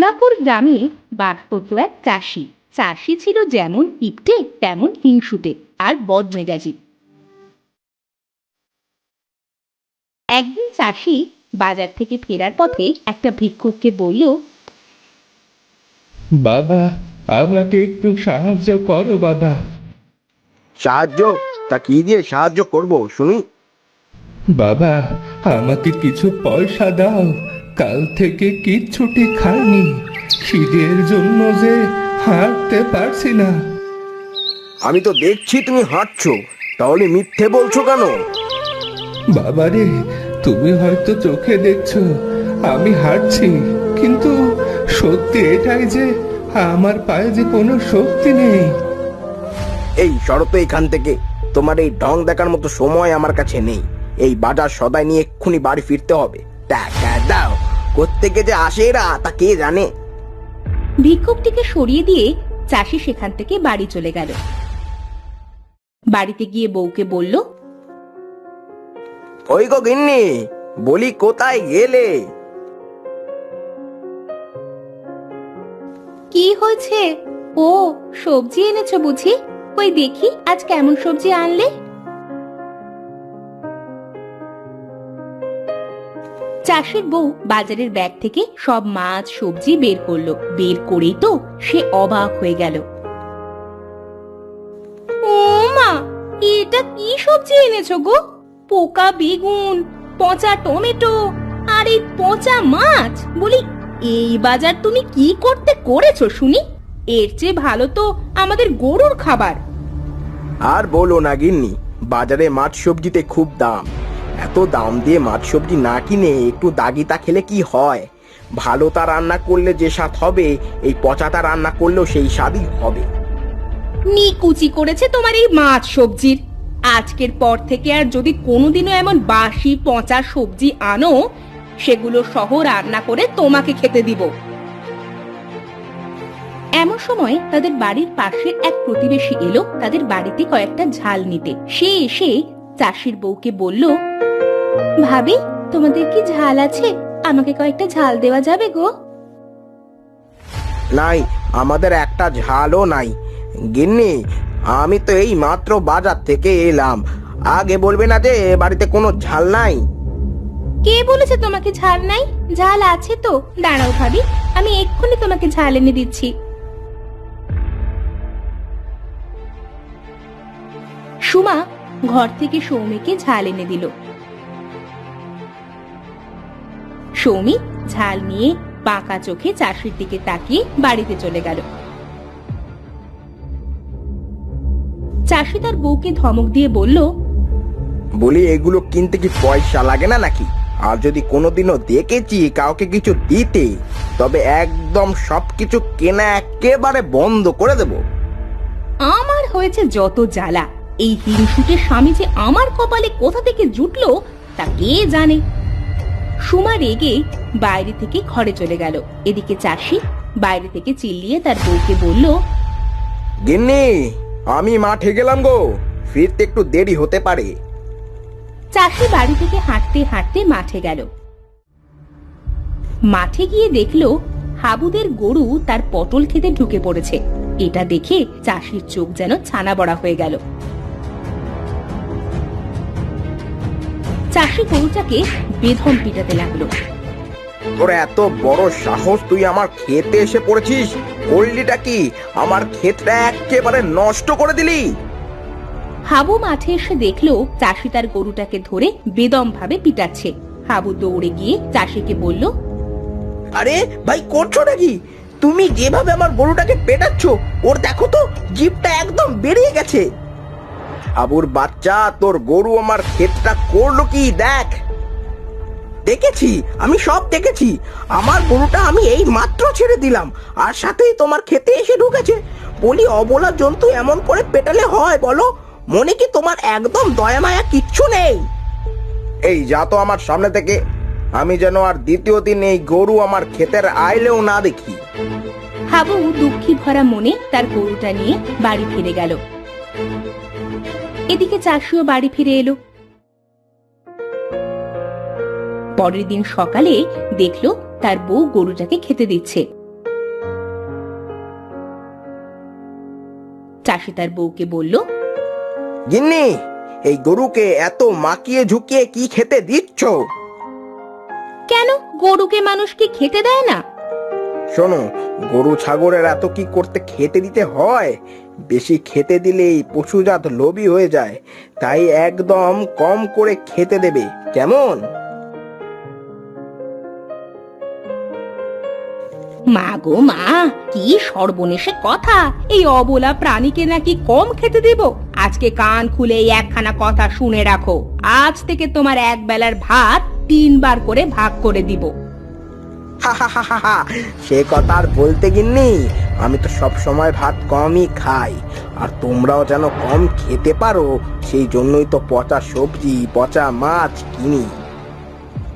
সোনাপুর গ্রামে বাস করত এক চাষি। চাষি ছিল যেমন কিপটে তেমন হিংসুটে আর বদমেজাজি। একদিন চাষি বাজার থেকে ফেরার পথে একটা ভিক্ষুককে বলল, বাবা, আমাকে একটু সাহায্য করো বাবা। সাহায্য? তা কি দিয়ে সাহায্য করব শুনি? বাবা, আমাকে কিছু পয়সা দাও। কাল থেকে কিচ্ছুটি খাইনি, খিদের জন্য যে হাঁটতে পারছি না। আমি তো দেখছি তুমি হাঁটছো, তাহলে মিথ্যে বলছো কেন? বাবারে, তুমি হয়তো চোখে দেখছো আমি হাঁটছি, কিন্তু সত্যি এটাই যে আমার পায়ে যে কোনো শক্তি নেই। এই সরো তো এখান থেকে, তোমার এই ঢং দেখার মতো সময় আমার কাছে নেই। এই বাজার সদাই নিয়ে এক্ষুনি বাড়ি ফিরতে হবে। টাকা দাও। কোত্থেকে যে আসে এরা তা কে জানে। ভিক্ষুকটিকে সরিয়ে দিয়ে চাষি সেখান থেকে বাড়ি চলে গেল। বাড়িতে গিয়ে বউকে বলল, ওই গো গিন্নি, বলি কোথায় গেলে? কি হয়েছে? ও, সবজি এনেছো বুঝি? কই দেখি আজ কেমন সবজি আনলে। চাষির বউ বাজারের ব্যাগ থেকে সব মাছ সবজি বের করলো। বের করেই তো সে অবাক হয়ে গেল। ও মা, এটা কি সবজি এনেছো গো? পোকা বেগুন, পচা টমেটো আর এই পচা মাছ। বলি, এই বাজার তুমি কি করতে করেছো শুনি? এর চেয়ে ভালো তো আমাদের গরুর খাবার। আর বলো না গিন্নি, বাজারে মাছ সবজিতে খুব দাম। এত দাম দিয়ে মাছ সবজি না কিনে একটু দাগিতা খেলে কি হয়? ভালোটা রান্না করলে যে স্বাদ হবে, এই পচাটা রান্না করলেও সেই স্বাদই হবে। নিকুচি করেছে তোমার এই মাছ সবজির। আজকের পর থেকে আর যদি কোনোদিনও এমন বাসি পচা সবজি আনো, সেগুলো সহ রান্না করে তোমাকে খেতে দিব। এমন সময় তাদের বাড়ির পাশে এক প্রতিবেশী এলো তাদের বাড়িতে কয়েকটা ঝাল নিতে। সে এসে চাষির বউকে বলল, ভাবি, তোমাদের কি ঝাল আছে? আমাকে কয়েকটা ঝাল দেওয়া যাবে গো? নাই, আমাদের একটা ঝালও নাই। গিন্নি, আমি তো এই মাত্র বাজার থেকে এলাম, আগে বলবে না যে বাড়িতে কোনো ঝাল নাই? কে বলেছে তোমাকে ঝাল নাই? ঝাল আছে তো। দাঁড়াও ভাবি, আমি এক্ষুনি তোমাকে ঝাল এনে দিচ্ছি। সুমা ঘর থেকে সৌমিকে ঝাল এনে দিল। সৌমি ঝাল নিয়ে বাঁকা চোখে চাষির দিকে তাকিয়ে বাড়িতে চলে গেল। চাষি তার বউকে ধমক দিয়ে বলল, বলি, এগুলো কিনতে কি পয়সা লাগে না নাকি? আর যদি কোনোদিনও দেখেছি কাউকে কিছু দিতে, তবে একদম সবকিছু কেনা একেবারে বন্ধ করে দেব। আমার হয়েছে যত জ্বালা। এই হিংসুটের স্বামী যে আমার কপালে কোথা থেকে জুটলো তা কে জানে। সুমা রেগে বাইরে থেকে ঘরে চলে গেল। এদিকে চাষি বাইরে থেকে চিল্লিয়ে তার বউকে বলল, গিন্নি, আমি মাঠে গেলাম গো, ফিরতে একটু দেরি হতে পারে। চাষি বাড়ি থেকে হাঁটতে হাঁটতে মাঠে গেল। মাঠে গিয়ে দেখলো হাবুদের গরু তার পটল খেতে ঢুকে পড়েছে। এটা দেখে চাষির চোখ যেন ছানা বড়া হয়ে গেল। চাষি গরুটাকে বেধম পিটাতে লাগলো। তোর এত বড় সাহস, তুই আমার ক্ষেতে এসে পড়েছিস? করলিটা কি? আমার ক্ষেতটা একেবারে নষ্ট করে দিলি। হাবু মাঠে এসে দেখলো চাষি তার গরুটাকে ধরে বেদম ভাবে পিটাচ্ছে। হাবু দৌড়ে গিয়ে চাষিকে বলল, আরে ভাই, করছো নাকি? তুমি যেভাবে আমার গরুটাকে পেটাচ্ছ, ওর দেখো তো জিভটা একদম বেরিয়ে গেছে। আবুর বাচ্চা, তোর গরু আমার ক্ষেতটা করলো কি দেখ। দেখেছি, আমি সব দেখেছি। আমার গরুটা আমি এই মাত্র ছেড়ে দিলাম, আর সাথেই তোমার ক্ষেতে এসে ঢুকেছে। বলি, অবলা জন্তু এমন করে পেটালে হয় বলো? মনে কি তোমার একদম দয়া মায়া কিচ্ছু নেই? এই যা তো আমার সামনে থেকে, আমি যেন আর দ্বিতীয় দিন এই গরু আমার ক্ষেতের আইলেও না দেখি। হাবু দুঃখী ভরা মনে তার গরুটা নিয়ে বাড়ি ফিরে গেল। এদিকে চাষিও বাড়ি ফিরে এলো। পরের দিন সকালে দেখলো তার বউ গরুটাকে খেতে দিচ্ছে। চাষি তার বউকে বলল, গিন্নি, এই গরুকে এত মাকিয়ে ঝুঁকিয়ে কি খেতে দিচ্ছ? কেন, গরুকে মানুষ কি খেতে দেয় না? শোনো, গরু ছাগলের এত কি করতে খেতে দিতে হয়? বেশি খেতে দিলেই পশুজাত লোভী হয়ে যায়, তাই একদম কম করে খেতে দেবে, কেমন? মা গো মা, কি সর্বনেশে কথা! এই অবলা প্রাণীকে নাকি কম খেতে দেব? আজকে কান খুলে এই একখানা কথা শুনে রাখো, আজ থেকে তোমার এক বেলার ভাত 3 বার করে ভাগ করে দিব। সে কথা আর বলতে গিন্নি, আমি তো সব সময় ভাত কমই খাই, আর তোমরাও যেন কম খেতে পারো সেই জন্যই তো পচা সবজি পচা মাছ কিনি।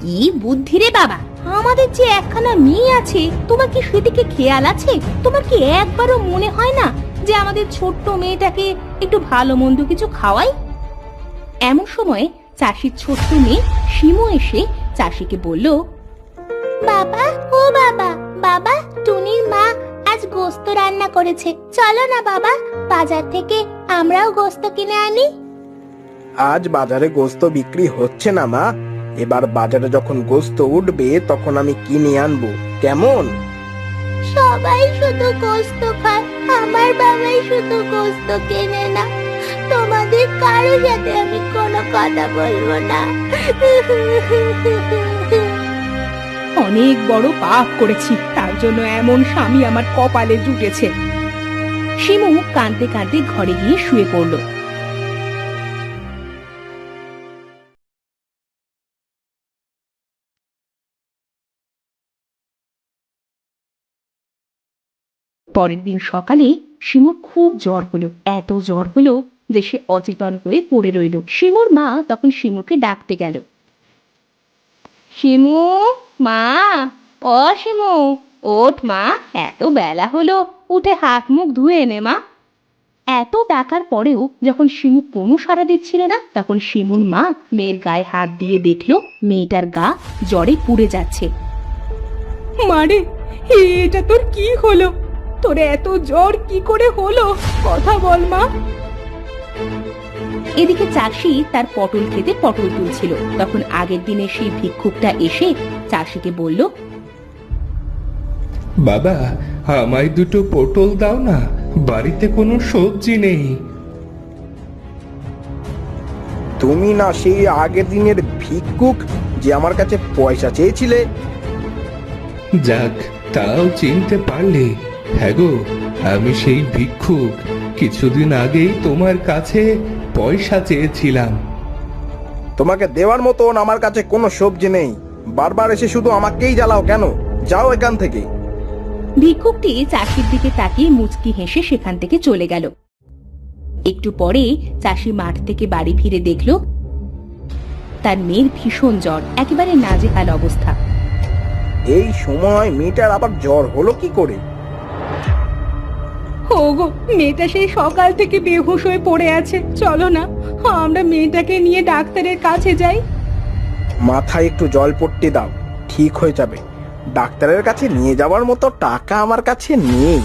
কি বুদ্ধি রে বাবা! আমাদের যে একখানা মেয়ে আছে, তোমার কি সেদিকে খেয়াল আছে? তোমার কি একবারও মনে হয় না যে আমাদের ছোট্ট মেয়েটাকে একটু ভালো মন্দ কিছু খাওয়াই? এমন সময় চাষির ছোট্ট মেয়ে শিমু এসে চাষিকে বলল, বাবা, ও বাবা, বাবা, টুনির মা আজ গোস্ত রান্না করেছে, চলো না বাবা, বাজার থেকে আমরাও গোস্ত কিনে আনি। আজ বাজারে গোস্ত বিক্রি হচ্ছে না মা, এবার বাজারে যখন গোস্ত উঠবে তখন আমি কিনে আনবো, কেমন? সবাই শুধু গোস্ত খায়, আমার বাবাই শুধু গোস্ত কেনে না। তোমাদের কারোর সাথে আমি কোনো কথা বলবো না। অনেক বড় পাপ করেছি, তার জন্য এমন স্বামী আমার কপালে জুটেছে। শিমু কাঁদতে কাঁদতে ঘরে গিয়ে শুয়ে পড়ল। পরের দিন সকালে শিমুর খুব জ্বর হলো, এত জ্বর হলো যে সে অচেতন হয়ে পড়ে রইল। শিমুর মা তখন শিমুকে ডাকতে গেল, শিমু, মা, ও শিমু, ওঠ মা, এত বেলা হলো, উঠে হাত মুখ ধুয়ে নে মা। এত ডাকার পরেও যখন শিমু কোনো সাড়া দিচ্ছিল না, তখন শিমুর মা মেয়ের গায়ে হাত দিয়ে দেখলো মেয়েটার গা জ্বরে পুড়ে যাচ্ছে। মারে, এটা তোর কি হলো? তোর এত জ্বর কি করে হলো? কথা বল মা। এদিকে চাষি তার পটল খেতে পটল তুলছিল, তখন আগের দিনে সেই ভিক্ষুকটা এসে চাষিকে বলল, বাবা, আমায় 2টো পটল দাও না, বাড়িতে কোনো সবজি নেই। তুমি না সেই আগের দিনের ভিক্ষুক যে আমার কাছে পয়সা চেয়েছিলে? যাক, তাও চিনতে পারলে। হ্যাঁ গো, আমি সেই ভিক্ষুক, কিছুদিন আগেই তোমার কাছে পয়সা চেয়েছিলাম। তোমাকে দেওয়ার মতন আমার কাছে কোনো সবজি নেই, বারবার এসে শুধু আমাকেই জ্বালাও কেন? যাও এখান থেকে। ভিক্ষুকটি চাষির দিকে তাকিয়ে মুচকি হেসে সেখান থেকে চলে গেল। একটু পরে চাষি মাঠ থেকে বাড়ি ফিরে দেখল তার মেয়ের ভীষণ জ্বর, একেবারে নাজেহাল অবস্থা। এই সময় মেয়েটার আবার জ্বর হলো কি করে? ওগো, মেয়েটা সেই সকাল থেকে বেহুশ হয়ে পড়ে আছে, চলো না আমরা মেয়েটাকে নিয়ে ডাক্তারের কাছে যাই। মাথায় একটু জল পট্টি দাও, ঠিক হয়ে যাবে। ডাক্তারের কাছে নিয়ে যাওয়ার মতো টাকা আমার কাছে নেই।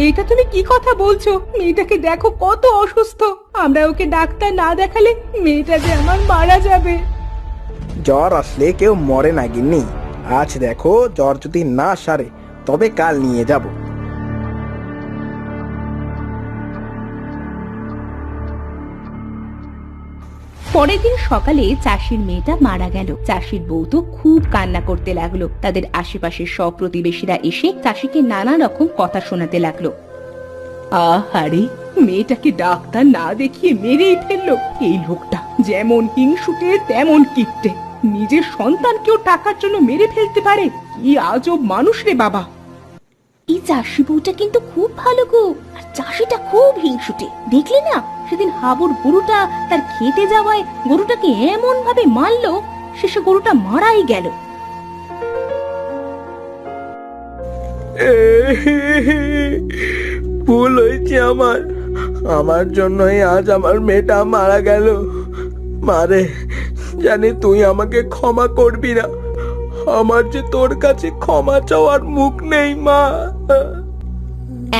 এটা তুমি কি কথা বলছো? মেয়েটাকে দেখো কত অসুস্থ, আমরা ওকে ডাক্তার না দেখালে মেয়েটা যে আমার মারা যাবে। জ্বর আসলে কেউ মরে না গিন্নি, আজ দেখো জ্বর যদি না সারে তবে কাল নিয়ে যাব। পরের দিন সকালে চাষির মেয়েটা মারা গেল। চাষির বউ তো খুব কান্না করতে লাগলো। তাদের আশেপাশের সব প্রতিবেশীরা এসে চাষিকে নানা রকম কথা শোনাতে লাগলো। আহারে, মেয়েটাকে ডাক্তার না দেখিয়ে মেরেই ফেললো। এই লোকটা যেমন হিংসুটে তেমন কিপটে, নিজের সন্তানকেও টাকার জন্য মেরে ফেলতে পারে। কি আজব মানুষ রে বাবা! এই চাষি বউটা কিন্তু খুব ভালো গো, আর চাষিটা খুব হিংসুটে। দেখলি না সেদিন হাবুর গরুটা তার খেতে যাওয়ায় গরুটাকে এমন ভাবে মারলো, শেষে গরুটা মারাই গেল। ভুল হয়েছে আমার জন্যই আজ আমার মেয়েটা মারা গেল। মারে, জানি তুই আমাকে ক্ষমা করবি না, আমার যে তোর কাছে ক্ষমা চাওয়ার মুখ নেই মা।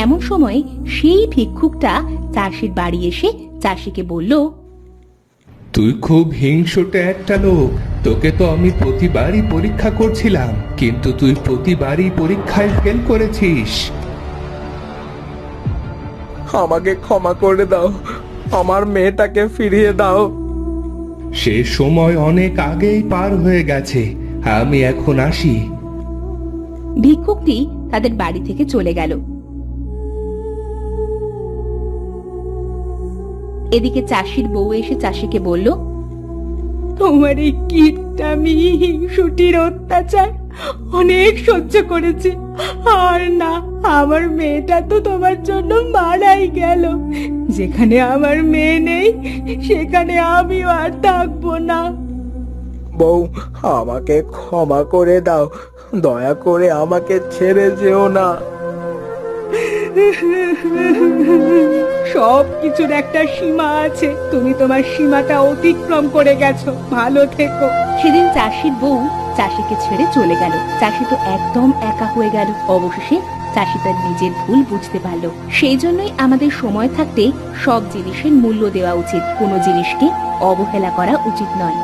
এমন সময় সেই ভিক্ষুকটা চাষির বাড়ি এসে চাষিকে বলল, তুই খুব হিংসুটে একটা লোক। তোকে তো আমি প্রতিবারই পরীক্ষা করছিলাম, কিন্তু তুই প্রতিবারই পরীক্ষায় ফেল করেছিস। আমাকে ক্ষমা করে দাও, আমার মেয়েটাকে ফিরিয়ে দাও। সে সময় অনেক আগেই পার হয়ে গেছে, আমি এখন আসি। ভিক্ষুকটি তাদের বাড়ি থেকে চলে গেল। এদিকে চাষির বউ এসে চাষিকে বলল, তোমার এই কীটটামি হিংসুটির অত্যাচার অনেক সহ্য করেছে, আর না, আমার মেয়েটা তো তোমার জন্য মারাই গেল। যেখানে আমার মেয়ে নেই সেখানে আমিও আর থাকবো না। বউ, আমাকে ক্ষমা করে দাও, দয়া করে আমাকে ছেড়ে যেও না। সব কিছুর একটা সীমা আছে, তুমি তোমার সীমাটা অতিক্রম করে গেছো, ভালো থেকো। সেদিন চাষির বউ চাষিকে ছেড়ে চলে গেল। চাষি তো একদম একা হয়ে গেল। অবশেষে চাষি তার নিজের ভুল বুঝতে পারলো। সেই জন্যই আমাদের সময় থাকতে সব জিনিসের মূল্য দেওয়া উচিত, কোনো জিনিসকে অবহেলা করা উচিত নয়।